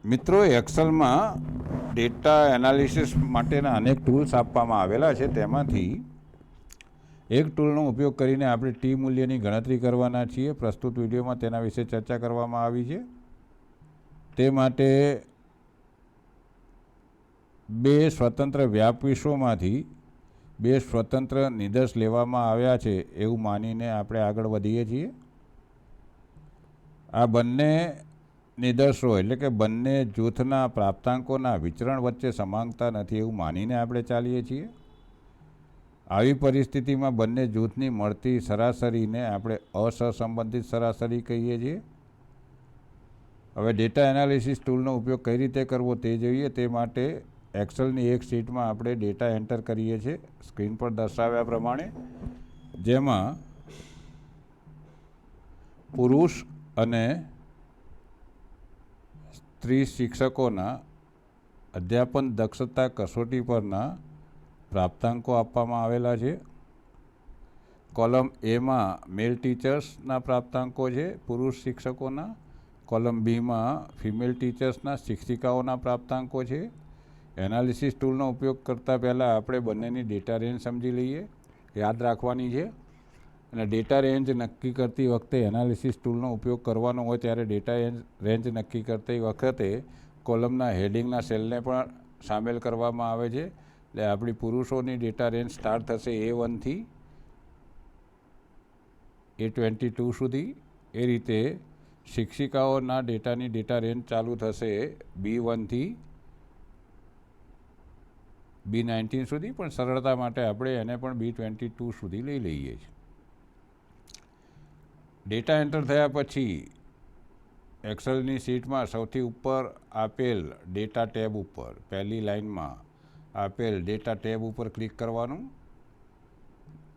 મિત્રો, એક્સેલમાં data analysis માટેના અનેક ટૂલ્સ આપવામાં આવેલા છે. તેમાંથી એક ટૂલનો ઉપયોગ કરીને આપણે ટી મૂલ્યની ગણતરી કરવાના છીએ. પ્રસ્તુત વિડીયોમાં તેના વિશે ચર્ચા કરવામાં આવી છે. તે માટે બે સ્વતંત્ર વ્યાપ વિશ્વોમાંથી બે સ્વતંત્ર નિદર્શ લેવામાં આવ્યા છે એવું માનીને આપણે આગળ વધીએ છીએ. આ બંને નિદર્શો એટલે કે બંને જૂથના પ્રાપ્તાંકોના વિચરણ વચ્ચે સમાનતા નથી એવું માનીને આપણે ચાલીએ છીએ. આવી પરિસ્થિતિમાં બંને જૂથની મળતી સરાસરીને આપણે અસહસંબંધિત સરાસરી કહીએ છીએ. હવે ડેટા એનાલિસિસ ટૂલનો ઉપયોગ કઈ રીતે કરવો તે જોઈએ. તે માટે એક્સેલની એક શીટમાં આપણે ડેટા એન્ટર કરીએ છીએ સ્ક્રીન પર દર્શાવ્યા પ્રમાણે, જેમાં પુરુષ અને સ્ત્રી શિક્ષકોના અધ્યાપન દક્ષતા કસોટી પરના પ્રાપ્તાંકો આપવામાં આવેલા છે. કોલમ એમાં મેલ ટીચર્સના પ્રાપ્તાંકો છે પુરુષ શિક્ષકોના. કોલમ બીમાં ફિમેલ ટીચર્સના શિક્ષિકાઓના પ્રાપ્તાંકો છે. એનાલિસિસ ટૂલનો ઉપયોગ કરતાં પહેલાં આપણે બંનેની ડેટા રેન્જ સમજી લઈએ, યાદ રાખવાની છે. અને ડેટા રેન્જ નક્કી કરતી વખતે એનાલિસિસ ટૂલનો ઉપયોગ કરવાનો હોય ત્યારે ડેટા રેન્જ નક્કી કરતી વખતે કોલમના હેડિંગના સેલને પણ સામેલ કરવામાં આવે છે. એટલે આપણી પુરુષોની ડેટા રેન્જ સ્ટાર્ટ થશે A1થી A22 સુધી. એ રીતે શિક્ષિકાઓના ડેટાની ડેટા રેન્જ ચાલુ થશે B1થી B19 સુધી, પણ સરળતા માટે આપણે એને પણ B22 સુધી લઈ લઈએ છીએ. ડેટા એન્ટર થયા પછી એક્સેલની શીટમાં સૌથી ઉપર આપેલ ડેટા ટેબ ઉપર પહેલી લાઇનમાં આપેલ ડેટા ટેબ ઉપર ક્લિક કરવાનું.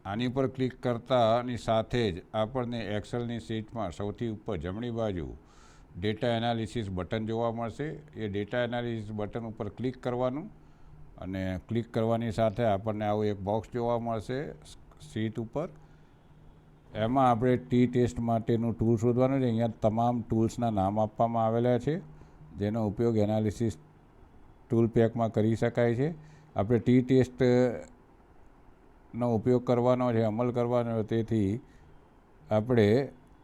આની પર ક્લિક કરતાની સાથે જ આપણને એક્સેલની શીટમાં સૌથી ઉપર જમણી બાજુ ડેટા એનાલિસિસ બટન જોવા મળશે. એ ડેટા એનાલિસિસ બટન ઉપર ક્લિક કરવાનું અને ક્લિક કરવાની સાથે આપણને આવું એક બોક્સ જોવા મળશે શીટ ઉપર. એમાં આપણે ટી ટેસ્ટ માટેનું ટૂલ શોધવાનું છે. અહીંયા તમામ ટૂલ્સના નામ આપવામાં આવેલા છે જેનો ઉપયોગ એનાલિસિસ ટૂલ પેકમાં કરી શકાય છે. આપણે ટી ટેસ્ટનો ઉપયોગ કરવાનો છે, અમલ કરવાનો છે. તેથી આપણે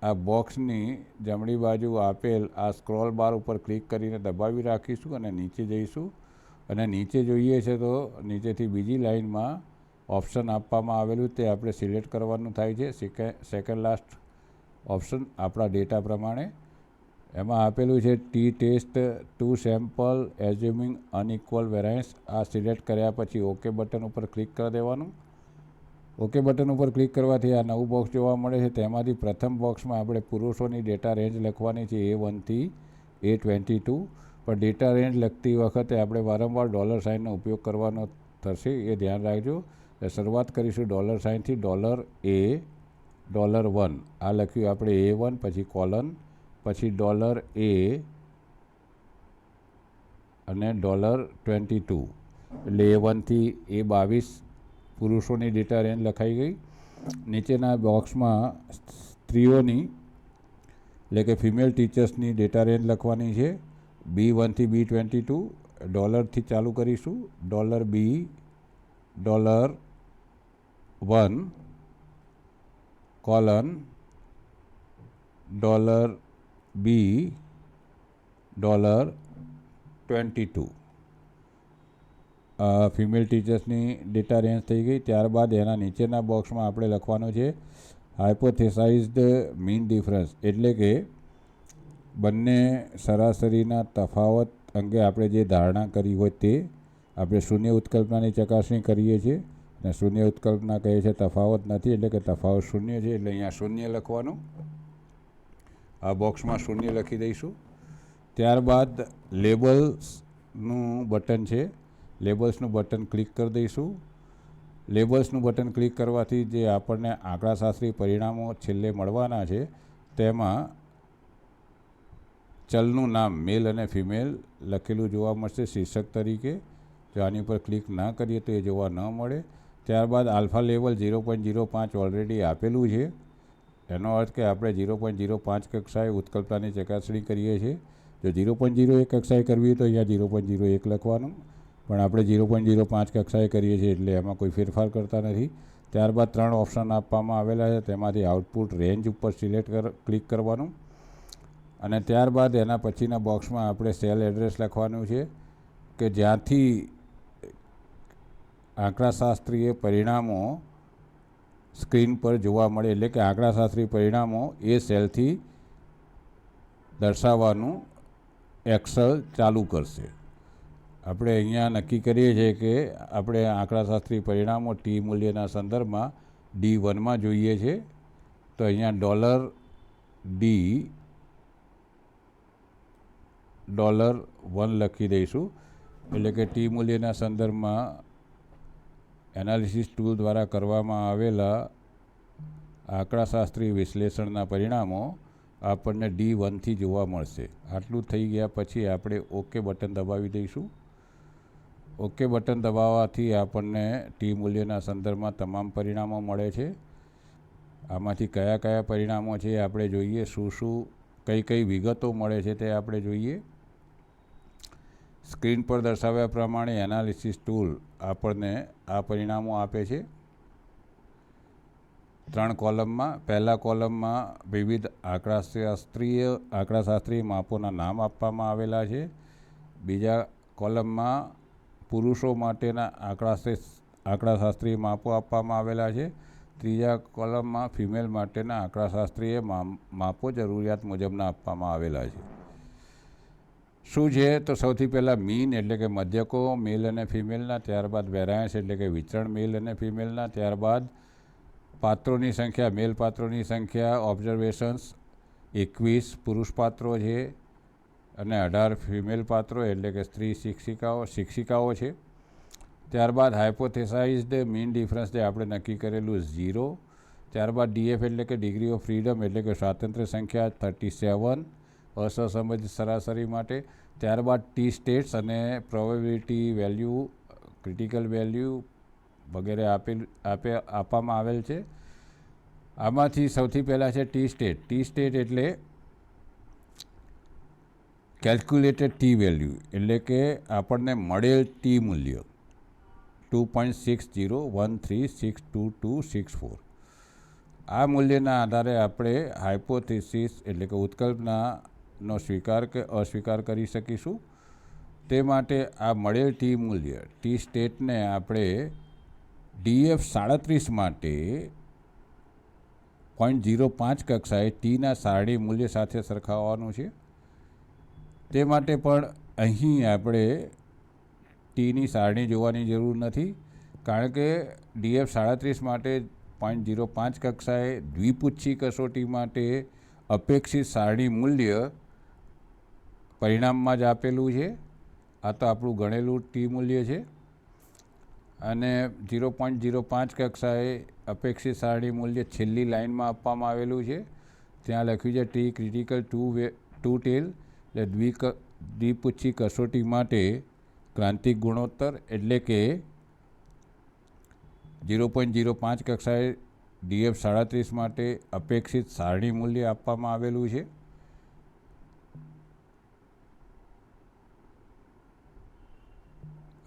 આ બોક્સની જમણી બાજુ આપેલ આ સ્ક્રોલ બાર ઉપર ક્લિક કરીને દબાવી રાખીશું અને નીચે જઈશું. અને નીચે જોઈએ છે તો નીચેથી બીજી લાઇનમાં ઓપ્શન આપવામાં આવેલું તે આપણે સિલેક્ટ કરવાનું થાય છે. સેકન્ડ લાસ્ટ ઓપ્શન આપણા ડેટા પ્રમાણે એમાં આપેલું છે T test two sample assuming unequal variance. આ સિલેક્ટ કર્યા પછી ઓકે બટન ઉપર ક્લિક કરી દેવાનું. ઓકે બટન ઉપર ક્લિક કરવાથી આ નવું બોક્સ જોવા મળે છે. તેમાંથી પ્રથમ બોક્સમાં આપણે પુરુષોની ડેટા રેન્જ લખવાની છે A1થી A22. પણ ડેટા રેન્જ લખતી વખતે આપણે વારંવાર ડોલર સાઇનનો ઉપયોગ કરવાનો થશે, એ ધ્યાન રાખજો. શરૂઆત કરીશું $સાઇનથી $A $1 આ લખ્યું આપણે A1, પછી કોલન, પછી $A અને $22 એટલે A1થી A22 પુરુષોની ડેટા રેન્જ લખાઈ ગઈ. નીચેના બોક્સમાં સ્ત્રીઓની એટલે કે ફિમેલ ટીચર્સની ડેટા રેન્જ લખવાની છે. B1થી B22 ડોલરથી ચાલુ કરીશું. $B $1 કોલન $B $22 ફિમેલ ટીચર્સની ડેટા રેન્જ થઈ ગઈ. ત્યારબાદ એના નીચેના બોક્સમાં આપણે લખવાનું છે હાઇપોથેસાઇઝ્ડ મીન ડિફરન્સ, એટલે કે બંને સરાસરીના તફાવત અંગે આપણે જે ધારણા કરી હોય તે. આપણે શૂન્ય ઉત્કલ્પનાની ચકાસણી કરીએ છીએ અને શૂન્ય ઉત્કલ્પના કહે છે તફાવત નથી, એટલે કે તફાવત શૂન્ય છે. એટલે અહીંયા શૂન્ય લખવાનું, આ બોક્સમાં શૂન્ય લખી દઈશું. ત્યારબાદ લેબલ્સનું બટન છે, લેબલ્સનું બટન ક્લિક કરી દઈશું. લેબલ્સનું બટન ક્લિક કરવાથી જે આપણને આંકડાશાસ્ત્રી પરિણામો છેલ્લે મળવાના છે તેમાં ચલનું નામ મેલ અને ફિમેલ લખેલું જોવા મળશે શીર્ષક તરીકે. જો આની પર ક્લિક ના કરીએ તો એ જોવા ન મળે. ત્યારબાદ આલ્ફા લેવલ 0.05 ઓલરેડી આપેલું છે. એનો અર્થ કે આપણે 0.05 કક્ષાએ ઉત્કલ્પનાની ચકાસણી કરીએ છીએ. જો 0.01 કક્ષાએ કરવી હોય તો અહીંયા 0.01 લખવાનું, પણ આપણે 0.05 કક્ષાએ કરીએ છીએ એટલે એમાં કોઈ ફેરફાર કરતા નથી. ત્યારબાદ 3 ઓપ્શન આપવામાં આવેલા છે, તેમાંથી આઉટપુટ રેન્જ ઉપર ક્લિક કરવાનું અને ત્યારબાદ એના પછીના બોક્સમાં આપણે સેલ એડ્રેસ લખવાનું છે કે જ્યાંથી આંકડાશાસ્ત્રીય પરિણામો સ્ક્રીન પર જોવા મળે, એટલે કે આંકડાશાસ્ત્રી પરિણામો એ સેલથી દર્શાવવાનું એક્સેલ ચાલુ કરશે. આપણે અહીંયા નક્કી કરીએ છીએ કે આપણે આંકડાશાસ્ત્રી પરિણામો ટી મૂલ્યના સંદર્ભમાં D1માં જોઈએ છે, તો અહીંયા $1 લખી દઈશું. એટલે કે ટી મૂલ્યના સંદર્ભમાં એનાલિસિસ ટૂલ દ્વારા કરવામાં આવેલા આંકડાશાસ્ત્રી વિશ્લેષણના પરિણામો આપણને D1થી જોવા મળશે. આટલું થઈ ગયા પછી આપણે ઓકે બટન દબાવી દઈશું. ઓકે બટન દબાવવાથી આપણને ટી મૂલ્યના સંદર્ભમાં તમામ પરિણામો મળે છે. આમાંથી કયા કયા પરિણામો છે આપણે જોઈએ, કઈ વિગતો મળે છે તે આપણે જોઈએ. સ્ક્રીન પર દર્શાવ્યા પ્રમાણે એનાલિસિસ ટૂલ આપણને આ પરિણામો આપે છે 3 કોલમમાં. પહેલા કોલમમાં વિવિધ આંકડાશાસ્ત્રીય માપોના નામ આપવામાં આવેલા છે. બીજા કોલમમાં પુરુષો માટેના આંકડાશાસ્ત્રીય માપો આપવામાં આવેલા છે. ત્રીજા કોલમમાં ફિમેલ માટેના આંકડાશાસ્ત્રીય માપો જરૂરિયાત મુજબના આપવામાં આવેલા છે. શું છે તો સૌથી પહેલાં મીન એટલે કે મધ્યકો મેલ અને ફિમેલના, ત્યારબાદ વેરાયન્સ એટલે કે વિચરણ મેલ અને ફિમેલના, ત્યારબાદ પાત્રોની સંખ્યા, મેલ પાત્રોની સંખ્યા ઓબ્ઝર્વેશન્સ 21 પુરુષ પાત્રો છે અને 18 ફિમેલ પાત્રો એટલે કે સ્ત્રી શિક્ષિકાઓ છે. ત્યારબાદ હાઇપોથેસાઇઝડ મીન ડિફરન્સ જે આપણે નક્કી કરેલું 0. ત્યારબાદ DF એટલે કે ડિગ્રી ઓફ ફ્રીડમ એટલે કે સ્વાતંત્ર્ય સંખ્યા 37 અસહસંબંધિત સરાસરી માટે. ત્યારબાદ ટી સ્ટેટ્સ અને પ્રોબેબિલિટી વેલ્યુ, ક્રિટિકલ વેલ્યુ વગેરે આપવામાં આવેલ છે. આમાંથી સૌથી પહેલાં છે ટી સ્ટેટ. ટી સ્ટેટ એટલે કેલ્ક્યુલેટેડ ટી વેલ્યુ એટલે કે આપણને મળેલ ટી મૂલ્ય 2.6013622264. આ મૂલ્યના આધારે આપણે હાઇપોથેસિસ એટલે કે ઉત્કલ્પનાનો સ્વીકાર કે અસ્વીકાર કરી શકીશું. તે માટે આ મળેલ ટી મૂલ્ય ટી સ્ટેટને આપણે DF 37 માટે 0.05 કક્ષાએ ટીના સારણી મૂલ્ય સાથે સરખાવવાનું છે. તે માટે પણ અહીં આપણે ટીની સારણી જોવાની જરૂર નથી, કારણ કે DF 37 માટે 0.05 કક્ષાએ દ્વિપુચ્છી કસોટી માટે અપેક્ષિત સારણી મૂલ્ય પરિણામમાં જ આપેલું છે. આ તો આપણું ગણેલું ટી મૂલ્ય છે. અને 0.05 કક્ષાએ અપેક્ષિત સારણી મૂલ્ય છેલ્લી લાઇનમાં આપવામાં આવેલું છે. ત્યાં લખ્યું છે ટી ક્રિટિકલ ટુ ટેલ એટલે દ્વિપુચ્છી કસોટી માટે ક્રાંતિક ગુણોત્તર એટલે કે 0.05 કક્ષાએ DF 37 માટે અપેક્ષિત સારણી મૂલ્ય આપવામાં આવેલું છે.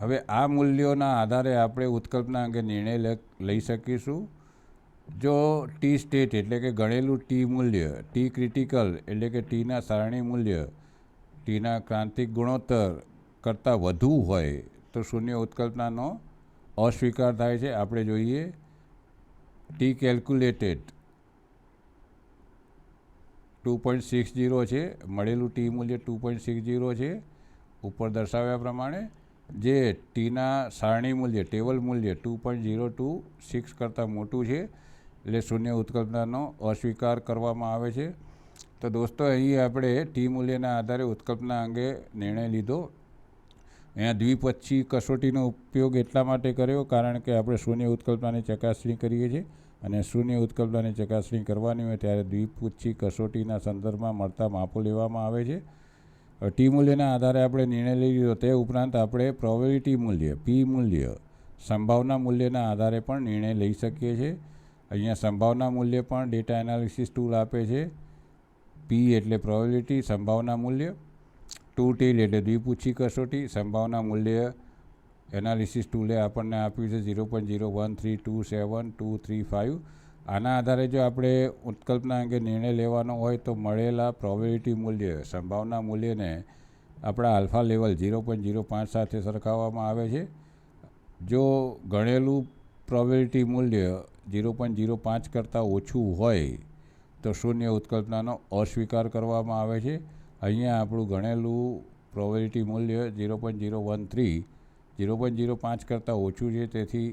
હવે આ મૂલ્યોના આધારે આપણે ઉત્કલ્પના અંગે નિર્ણય લઈ શકીશું. જો ટી સ્ટેટ એટલે કે ગણેલું ટી મૂલ્ય, ટી ક્રિટિકલ એટલે કે ટીના સારણી મૂલ્ય ટીના ક્રાંતિક ગુણોત્તર કરતાં વધુ હોય તો શૂન્ય ઉત્કલ્પનાનો અસ્વીકાર થાય છે. આપણે જોઈએ ટી કેલ્ક્યુલેટેડ 2.60 છે, મળેલું ટી મૂલ્ય 2.60 છે ઉપર દર્શાવ્યા પ્રમાણે. જે ટીના સારણી મૂલ્ય ટેબલ મૂલ્ય 2.026 કરતાં મોટું છે એટલે શૂન્ય ઉત્કલ્પનાનો અસ્વીકાર કરવામાં આવે છે. તો દોસ્તો અહીં આપણે ટી મૂલ્યના આધારે ઉત્કલ્પના અંગે નિર્ણય લીધો. અહીંયા દ્વિપક્ષી કસોટીનો ઉપયોગ એટલા માટે કર્યો કારણ કે આપણે શૂન્ય ઉત્કલ્પનાની ચકાસણી કરીએ છીએ અને શૂન્ય ઉત્કલ્પનાની ચકાસણી કરવાની હોય ત્યારે દ્વિપક્ષી કસોટીના સંદર્ભમાં મળતા માપો લેવામાં આવે છે. ટી મૂલ્યના આધારે આપણે નિર્ણય લઈ લીધો. તે ઉપરાંત આપણે પ્રોબેબિલિટી મૂલ્ય પી મૂલ્ય સંભાવના મૂલ્યના આધારે પણ નિર્ણય લઈ શકીએ છીએ. અહીંયા સંભાવના મૂલ્ય પણ ડેટા એનાલિસિસ ટૂલ આપે છે. પી એટલે પ્રોબેબિલિટી સંભાવના મૂલ્ય ટુ ટીલ એટલે દ્વિપૂછી કસોટી. સંભાવના મૂલ્ય એનાલિસિસ ટૂલે આપણને આપ્યું છે 0.013272235. આના આધારે જો આપણે ઉત્કલ્પના અંગે નિર્ણય લેવાનો હોય તો મળેલા પ્રોબેબિલિટી મૂલ્ય સંભાવના મૂલ્યને આપણા આલ્ફા લેવલ 0.05 સાથે સરખાવવામાં આવે છે. જો ગણેલું પ્રોબેબિલિટી મૂલ્ય 0.05 કરતાં ઓછું હોય તો શૂન્ય ઉત્કલ્પનાનો અસ્વીકાર કરવામાં આવે છે. અહીંયા આપણું ગણેલું પ્રોબેબિલિટી મૂલ્ય 0.013 0.05 કરતાં ઓછું છે, તેથી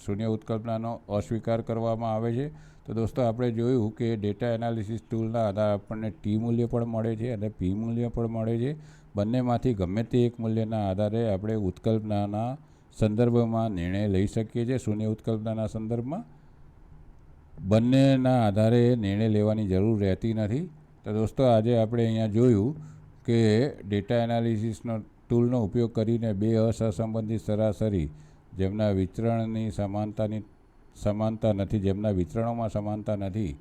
શૂન્ય ઉત્કલ્પનાનો અસ્વીકાર કરવામાં આવે છે. તો દોસ્તો આપણે જોયું કે ડેટા એનાલિસિસ ટૂલના આધારે આપણને ટી મૂલ્ય પણ મળે છે અને પી મૂલ્ય પણ મળે છે. બંનેમાંથી ગમે તે એક મૂલ્યના આધારે આપણે ઉત્કલ્પનાના સંદર્ભમાં નિર્ણય લઈ શકીએ છીએ. શૂન્ય ઉત્કલ્પનાના સંદર્ભમાં બંનેના આધારે નિર્ણય લેવાની જરૂર રહેતી નથી. તો દોસ્તો આજે આપણે અહીંયા જોયું કે ડેટા એનાલિસિસનો ટૂલનો ઉપયોગ કરીને બે અસહસંબંધિત સરાસરી જેમના વિતરણની સમાનતા નથી, જેમના વિતરણોમાં સમાનતા નથી,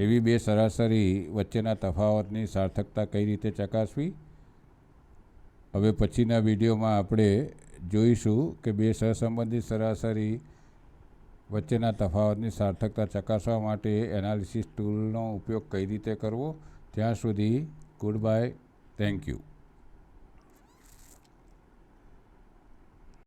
એવી બે સરાસરી વચ્ચેના તફાવતની સાર્થકતા કઈ રીતે ચકાસવી. હવે પછીના વિડીયોમાં આપણે જોઈશું કે બે સહસંબંધિત સરાસરી વચ્ચેના તફાવતની સાર્થકતા ચકાસવા માટે એનાલિસિસ ટૂલનો ઉપયોગ કઈ રીતે કરવો. ત્યાં સુધી ગુડ બાય, થેન્ક યુ.